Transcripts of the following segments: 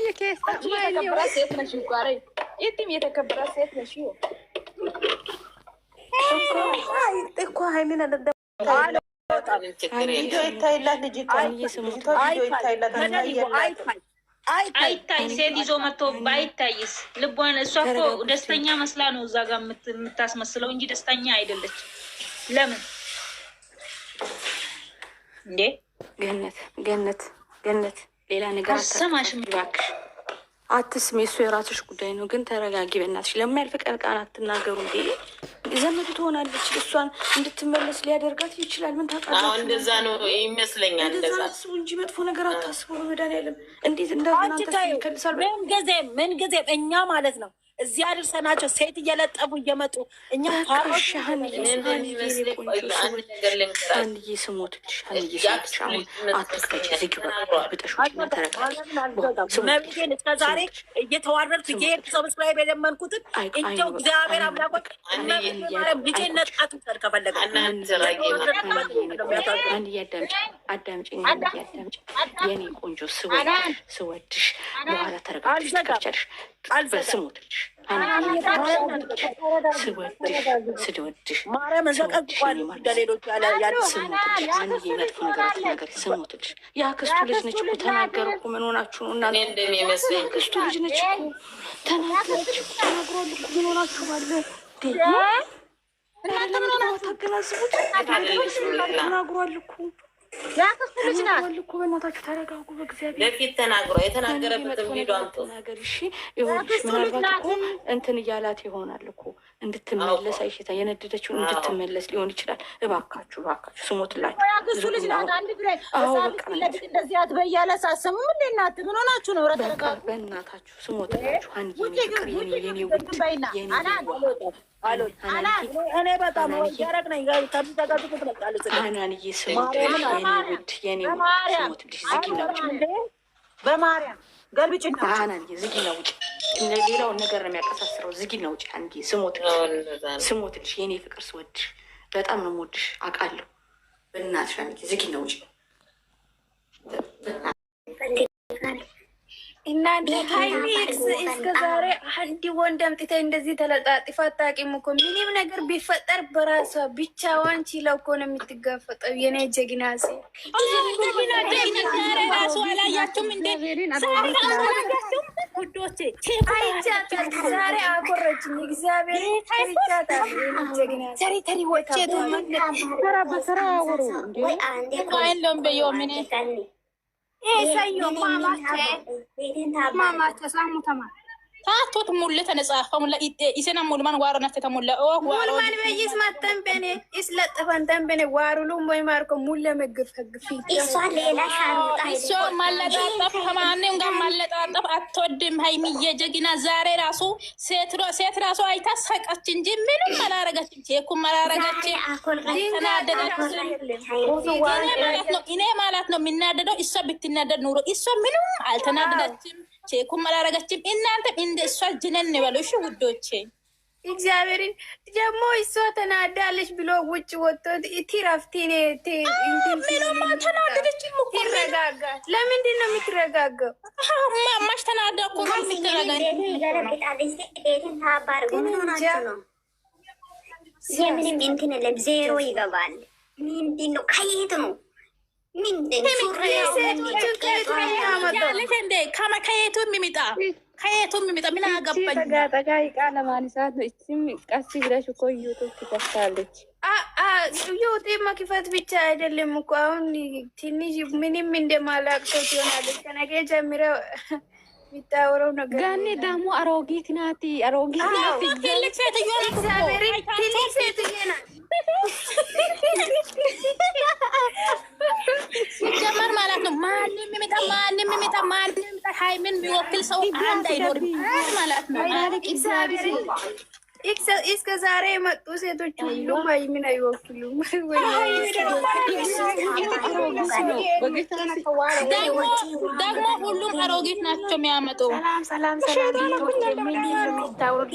የተከበረ ሴት ነሽ እኮ ኧረ የትም የተከበረ ሴት ነሽ እኮ ሀይሚን አይታይ ሴት ይዞ መጥቶ ባይታይስ ልቧን እሷ እኮ ደስተኛ መስላ ነው እዛ ጋር የምታስመስለው እንጂ ደስተኛ አይደለች። ለምን እንዴ? ገነት ሌላ ነገር አሰማሽም እባክሽ አትስሚ። እሱ የራስሽ ጉዳይ ነው፣ ግን ተረጋጊ በእናትሽ። ለማያልፍ ቃል አትናገሩ እንዴ። ዘመድ ትሆናለች፣ እሷን እንድትመለስ ሊያደርጋት ይችላል። ምን ታውቃለች? እንደዛ ነው ይመስለኛል። እንደዛ አስቡ እንጂ መጥፎ ነገር አታስቡ። በመድኃኒዓለም እንዴት እንደናንተከልሳል። ምን ጊዜም እኛ ማለት ነው እዚህ አድርሰናቸው ሴት እየለጠፉ እየመጡ እኛ እስከዛሬ እየተዋረድኩ እየሄድኩ ሰብስክራይብ የለመንኩትን እንደው እግዚአብሔር አምላኮች ልጄ ነጣቱ ከፈለገ አዳምጪኝ የኔ ቆንጆ ስወድሽ በኋላ ተረጋግተሽ ትቀርቻለሽ። በስሞትልሽ ስወድሽ ስሞትልሽ የአክስቱ ልጅ ነች እኮ ተናገር እኮ ምን ሆናችሁ ነው እናንተ? የአክስቱ ልጅ ነች እኮ ተናገረች እኮ ተናግሯል እኮ ምን ሆናችሁ ባለ ታገናዝቡት ተናግሯል እኮ ያከስቱ ልጅ ናት እኮ። በእናታችሁ ተረጋጉ። በእግዚአብሔር በፊት ተናግሮ የተናገረበትን ቪዲዮ አምጡ ነገር። እሺ ይኸውልሽ ምናልባት እኮ እንትን እያላት ይሆናል እኮ እንድትመለስ አይሽታ የነደደችውን እንድትመለስ ሊሆን ይችላል። እባካችሁ ስሞትላችሁ። ያከስቱ ልጅ ናት። አንድ ብሬ እንደዚህ አትበያለ ሳሰሙ ምን እናት ምን ሆናችሁ ነው? በእናታችሁ ስሞትላችሁ። አንድ የኔ ውድ እኔ በጣም ያረግ ነኝ ከሚዘጋዙ ትመጣለች። አናንዬ ስሞት የኔ ውድ ስሞትልሽ። ዝጊና ውጭ በማርያም ገልብጭና አናንዬ ዝጊና ውጭ። ሌላውን ነገር ነው የሚያቀሳስረው። ዝጊና ውጭ። አንዴ ስሞትልሽ የኔ ፍቅር ስወድሽ በጣም ነው የምወድሽ አውቃለሁ። በእናትሽ አንዴ ዝጊና ውጭ። እናንተ ሀይሚ እስከ ዛሬ አንድ ወንድ አምጥታ እንደዚህ ተለጣጥፋ አታውቂም እኮ። ምንም ነገር ቢፈጠር በራሷ ብቻዋን ችለው እኮ ነው የምትጋፈጠው። የኔ ጀግና ሴት ራሱ አላያችሁም እንዴ? ውዶቼ አይቻታል። ዛሬ አኮረችኝ። እግዚአብሔር አይቻታል። ጀግና ተሪ ወቼ በስራ ወሩ አይለም በየውምኔ ሰዮ ማማቸ ሳሙ ተማ ታቶት ሙለ ተነጻፈ ሙለ ኢሰና ሙልማን ዋራናት ተሙለ ሙልማን በይስ ማተን በኔ እስለጥፈን ተንበኔ ዋሩሉ ወይ ማርኮ ሙለ ምግፍ ህግፊ እሷ ሌላ ሻሩጣ እሷ ማለጣጣፍ ከማንም ጋር ማለጣጣፍ አትወድም። ሀይሚ የጀግና ዛሬ ራሱ ሴት ራሱ አይታ ሳቀች እንጂ ምንም አላረጋችም። ቼኩም አላረጋችም። ተናደደችም። እኔ ማለት ነው የሚናደደው እሷ ብትናደድ ኑሮ እሷ ምንም አልተናደደችም። ቼኩም አላረጋችም። እናንተም እንደ እሷ ጅነን በሉ እሺ ውዶቼ። እግዚአብሔርን ደግሞ እሷ ተናዳለች ብሎ ውጭ ወጥቶ ቲራፍቲኔ ምንም አልተናደደችም እኮ። ይረጋጋ። ለምንድን ነው የምትረጋጋው? ማሽ ተናዳ እኮ ነው የምትረጋጋ። ምንም እንትን የለም ዜሮ ይገባል። ምንድን ነው ከየት ነው ከየቱ የሚመጣ ምን አገባኝ? ጠጋጠጋ ቃለ ማንሳት ነው። እችም ቀስ ብለሽ እኮ ዩቱብ ትከፍታለች። ዩቱብ መክፈት ብቻ አይደለም እኮ አሁን ትንሽ ምንም እንደማላቅሰው ትሆናለች። ከነገ ጀምረው የሚታወረው ነገር ጋኔ ደግሞ አሮጊት ናት። አሮጊት ናት። ትልቅ ሴትዮ ትልቅ ሴትዮ ናት። ሲጀመር ማለት ነው ማንም የሚመጣ ሀይሚን የሚወክል ሰው አንድ አይኖርም ማለት ነው። እስከ ዛሬ የመጡ ሴቶች ሁሉም ሀይሚን አይወክሉም። ደግሞ ሁሉም አሮጊት ናቸው የሚያመጡ። ሰላም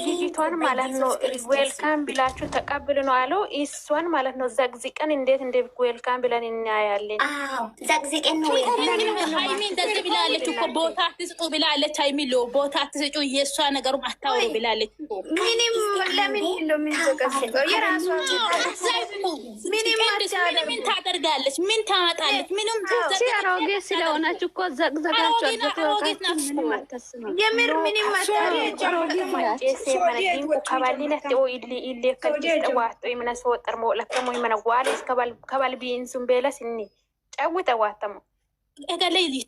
ልጅቷን ማለት ነው ዌልካም ብላችሁ ተቀብሉ ነው አለው። እሷን ማለት ነው ዘግዝቀን እንዴት እንደ ዌልካም ብለን እናያለን። ዘግዝቀን ነው ሀይሚ እንደዚህ ብላለች እኮ ቦታ አትስጡ ብላለች። ሀይሚ ቦታ አትስጩ የእሷ ነገሩም አታውሩ ብላለች። ምንም ለምን እንደሚዘቀስቀው የራሷ ምን ታደርጋለች? ምን ታመጣለች? ምንም አሮጌ ስለሆነች እኮ ዘቅዘቃቸው የምር ምንም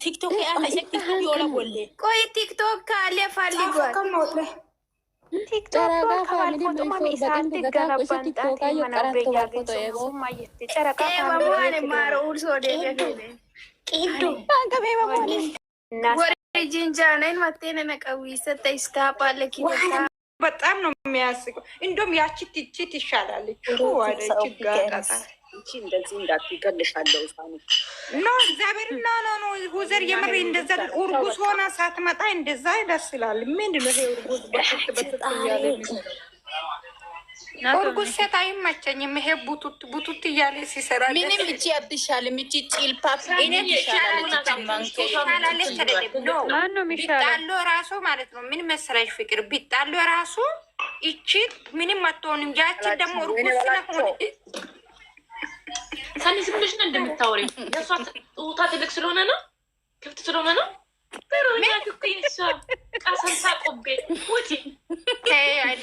ቲክቶክ ቆይ ቲክቶክ ካለ ፈልጓል በጣም ነው የሚያስቀው። እንደውም ያቺ ትችት ይሻላለች። እንደዚህ እንዳትገልሻለሁ ኖ እግዚአብሔር ኖ ሁዘር የምር እንደዛ እርጉዝ ሆና ሳትመጣ እንደዛ ደስ ይላል። ምንድን ነው ይሄ እርጉዝ በትት እያለ እርጉዝ ሴት አይመቸኝም። ይሄ ቡቱት እያለ ሲሰራ ምንም እቺ አትሻልም። እቺ ጭልፓፕ ቢጣሉ ራሱ ማለት ነው ምን መሰለሽ ፍቅር ቢጣሉ ራሱ እቺ ምንም አትሆንም። ያችን ደግሞ እርጉዝ ስለሆነ ሳኒ ዝም ብለሽ ነው እንደምታወሪ። ለሷ ጡታ ትልቅ ስለሆነ ነው ክፍት ስለሆነ ነው።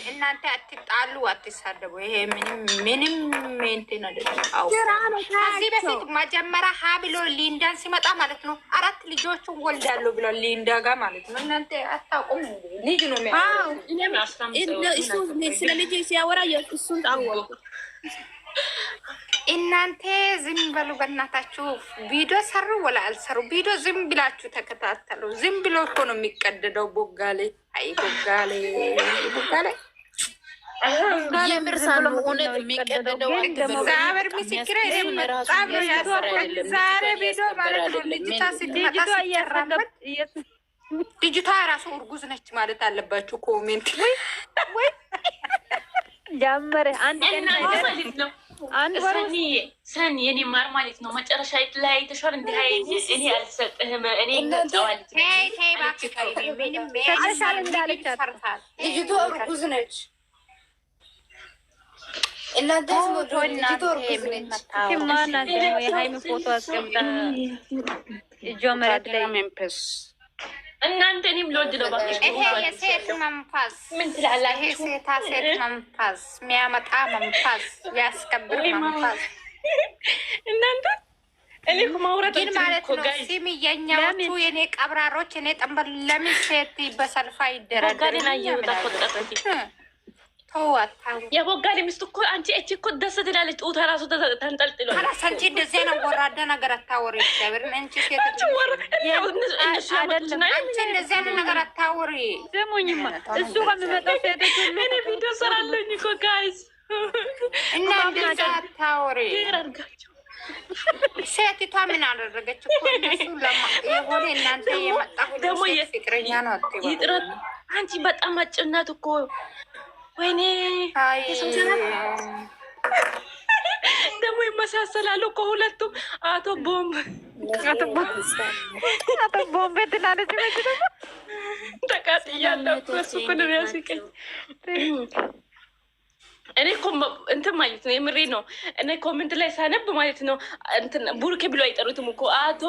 እናንተ አትጣሉ፣ አትሳደቡ። ይሄ ምንም እንትን አይደለም። ከዚህ በፊት መጀመሪያ ሀ ብሎ ሊንዳን ሲመጣ ማለት ነው 4 ልጆችን ወልዳለሁ ብሎ ሊንዳ ጋር ማለት ነው። እናንተ አታውቁም። ልጅ ነው ስለ ልጅ ሲያወራ እሱን ታወቁ። እናንተ ዝም በሉ በእናታችሁ። ቪዲዮ ሰሩ ወላ አልሰሩ ቪዲዮ ዝም ብላችሁ ተከታተሉ። ዝም ብሎ እኮ ነው የሚቀደደው። ቦጋሌ አይ ቦጋሌ የምር ሳሉ እውነት የሚቀደደው ጋበር ምስክሬ ዛሬ ቪዲዮ ማለት ነው። ልጅቷ ስትመጣ ሲቀራበት ልጅቷ ራሱ እርጉዝ ነች ማለት አለባችሁ። ኮሜንት ወይ ጀመረ አንድ ቀን ነው ሰኒ የኔ ማር ማለት ነው። መጨረሻ ላይ ተሻል እንደ እኔ አልሰጥህም እኔ እንጠዋል ልጅቷ እርጉዝ ነች። የሀይሚ ፎቶ አስቀምጣ እጇ መሬት ላይ መንፈስ እናንተ እኔም ልወድ ነው። ይሄ የሴት መንፈስ ምን ትላላችሁ? ይሄ ሴት መንፈስ የሚያመጣ መንፈስ ያስከብር መንፈስ እናንተ እኔ ማውራት ግን ማለት ነው። ሲሚ የኛዎቹ የኔ ቀብራሮች የኔ ጠንበል ለምን ሴት በሰልፋ ይደረደር? የቦጋሌ ሚስት እኮ አንቺ እቺ እኮ ደስ ትላለች። ጡታ ራሱ ተንጠልጥሎ አንቺ እንደዚህ ነው ወራዳ ነገር አታወሪ። እግዚአብሔርን አንቺ ሴት አንቺ እንደዚህ አይነት ነገር አታወሪ። ስሙኝማ እሱ ከሚመጣው ሴቶች ሁሉ እኔ ቪዲዮ ሰራለኝ እኮ ጋይስ እና እንደዛ አታወሪ። ሴቲቷ ምን አደረገች እኮ እነሱ የሆነ እናንተ የመጣሁ ደግሞ የፍቅረኛ ነው ይጥረት አንቺ በጣም አጭናት እኮ ወይኔ ደግሞ ይመሳሰላሉ እኮ ሁለቱም። አቶ ቦምብ ትላለች። ተቃጥያለሁ እሱ እኮ ነው የሚያስቀኝ። እኔ እኮ እንትን ማለት ነው የምሬ ነው። እኔ ኮሜንት ላይ ሳነብ ማለት ነው እንትን ቡርኬ ብሎ አይጠሩትም እኮ አቶ